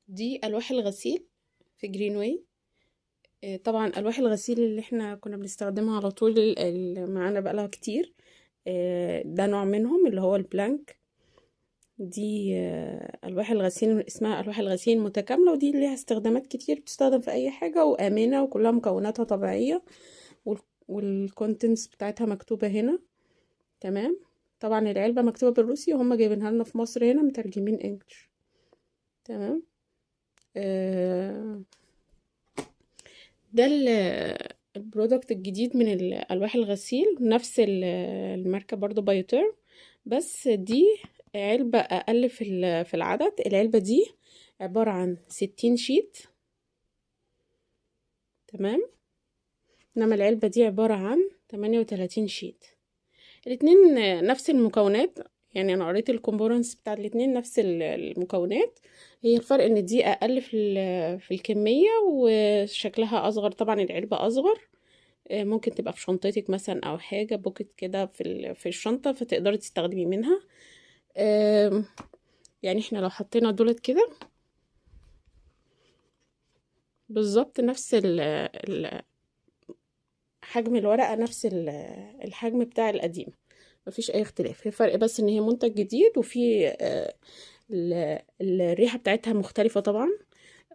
دي ألواح الغسيل في جرين واي. طبعا ألواح الغسيل اللي احنا كنا بنستخدمها على طول معانا بقالها كتير. ده نوع منهم اللي هو البلانك. دي ألواح الغسيل اسمها ألواح الغسيل متكاملة، ودي ليها استخدامات كتير، بتستخدم في أي حاجة وآمنة وكلها مكوناتها طبيعية، والكونتنتس بتاعتها مكتوبة هنا. تمام. طبعا العلبة مكتوبة بالروسي وهم جايبينها لنا في مصر هنا مترجمين انجلش. تمام. ده البرودكت الجديد من الألواح الغسيل، نفس الماركة برضو بايوتيرم، بس دي علبة أقل في العدد. العلبة دي عبارة عن 60 شيت. تمام. إنما العلبة دي عبارة عن 38 شيت. الاتنين نفس المكونات، يعني أنا قريت الكومبوننتس بتاع الاتنين نفس المكونات. هي الفرق ان دي اقل في الكمية وشكلها اصغر. طبعا العلبة اصغر، ممكن تبقى في شنطتك مثلا او حاجة بوكت كده في الشنطة، فتقدري تستخدمي منها. يعني احنا لو حطينا دولت كده بالظبط نفس حجم الورقة، نفس الحجم بتاع القديم، مفيش اي اختلاف. هي فرق بس ان هي منتج جديد، وفي الريحة بتاعتها مختلفة طبعا،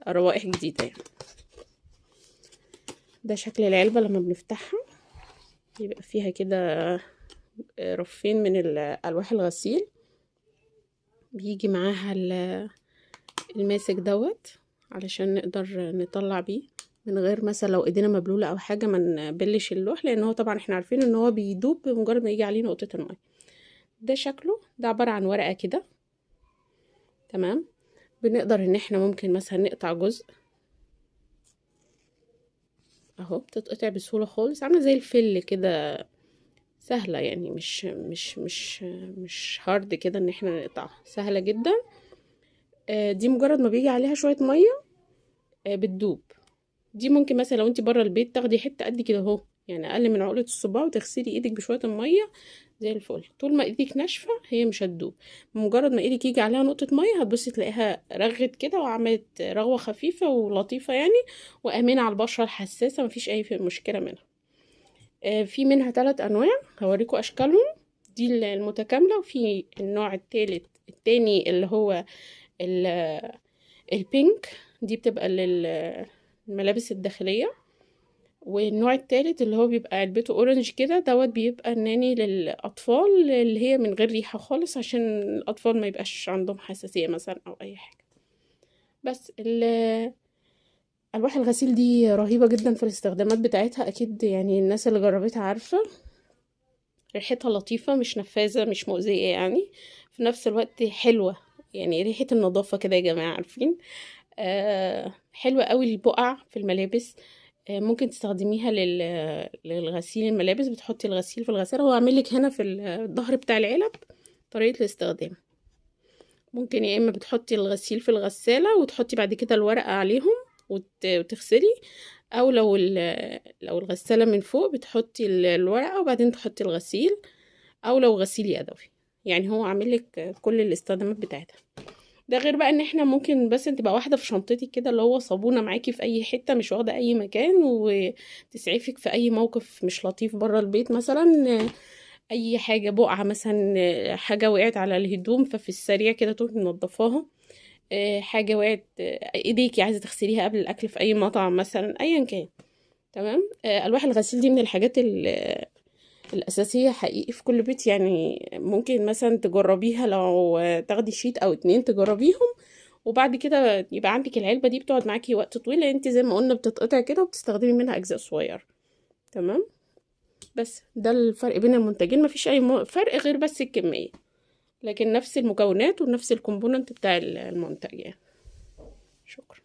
روائح جديدة يعني. ده شكل العلبة لما بنفتحها، يبقى فيها كده رفين من الألواح الغسيل، بيجي معاها الماسك دوت علشان نقدر نطلع بيه من غير مثلا لو ايدينا مبلولة او حاجة ما نبلش اللوح، لان هو طبعا احنا عارفين ان هو بيدوب بمجرد ما يجي عليه نقطة الماء. ده شكله، ده عبارة عن ورقة كده. تمام. بنقدر ان احنا ممكن مثلا نقطع جزء اهو، بتتقطع بسهولة خالص، عاملة زي الفل كده، سهلة يعني، مش هارد كده ان احنا نقطعها، سهلة جدا. دي مجرد ما بيجي عليها شوية مية بتدوب. دي ممكن مثلا لو انت بره البيت تاخدي حتة قد كده اهو، يعني اقل من عقلة الصباع، وتغسلي ايدك بشوية المية زي الفل. طول ما ايدك ناشفة هي مش هتدوب. مجرد ما ايدك يجي عليها نقطة مية هتبصي تلاقيها رغت كده وعملت رغوة خفيفة ولطيفة يعني، وامنة على البشرة الحساسة، مفيش اي مشكلة منها. في منها 3 انواع هوريكم اشكالهم. دي المتكاملة، وفي النوع التاني اللي هو البينك، دي بتبقى للملابس الداخلية. والنوع التالت اللي هو بيبقى علبته اورنج كده، دوت بيبقى الناني للأطفال، اللي هي من غير ريحة خالص، عشان الأطفال ما يبقاش عندهم حساسية مثلا أو أي حاجة. بس ألواح الغسيل دي رهيبة جدا في الاستخدامات بتاعتها، أكيد يعني الناس اللي جربتها عارفة. ريحتها لطيفة، مش نفاذة، مش مؤذية يعني، في نفس الوقت حلوة، يعني ريحة النظافة كده يا جماعة، عارفين. حلوة قوي للبقع في الملابس. ممكن تستخدميها للغسيل الملابس، بتحطي الغسيل في الغسالة. هو عامل لك هنا في الظهر بتاع العلب طريقة الاستخدام. ممكن يا اما بتحطي الغسيل في الغسالة وتحطي بعد كده الورقة عليهم وتغسلي، او لو الغسالة من فوق بتحطي الورقة وبعدين تحطي الغسيل، او لو غسيل يدوي. يعني هو عامل لك كل الاستخدامات بتاعتها. ده غير بقى ان احنا ممكن بس تبقى واحده في شنطتك كده، اللي هو صابونه معاكي في اي حته، مش واخده اي مكان، وتسعفك في اي موقف مش لطيف بره البيت مثلا. اي حاجه بقعه مثلا، حاجه وقعت على الهدوم، ففي السريع كده تروحي منضفاها. حاجه وقعت، ايديكي عايزه تغسليها قبل الاكل في اي مطعم مثلا، ايا كان. تمام. الواح الغسيل دي من الحاجات الأساسية حقيقي في كل بيت، يعني ممكن مثلا تجربيها، لو تاخدي شيت أو 2 تجربيهم، وبعد كده يبقى عندك العلبة دي بتقعد معاكي وقت طويل، لأن انت زي ما قلنا بتتقطع كده وبتستخدمي منها أجزاء صغيرة. تمام. بس ده الفرق بين المنتجين، مفيش أي فرق غير بس الكمية، لكن نفس المكونات ونفس الكومبوننت بتاع المنتج يعني. شكرا.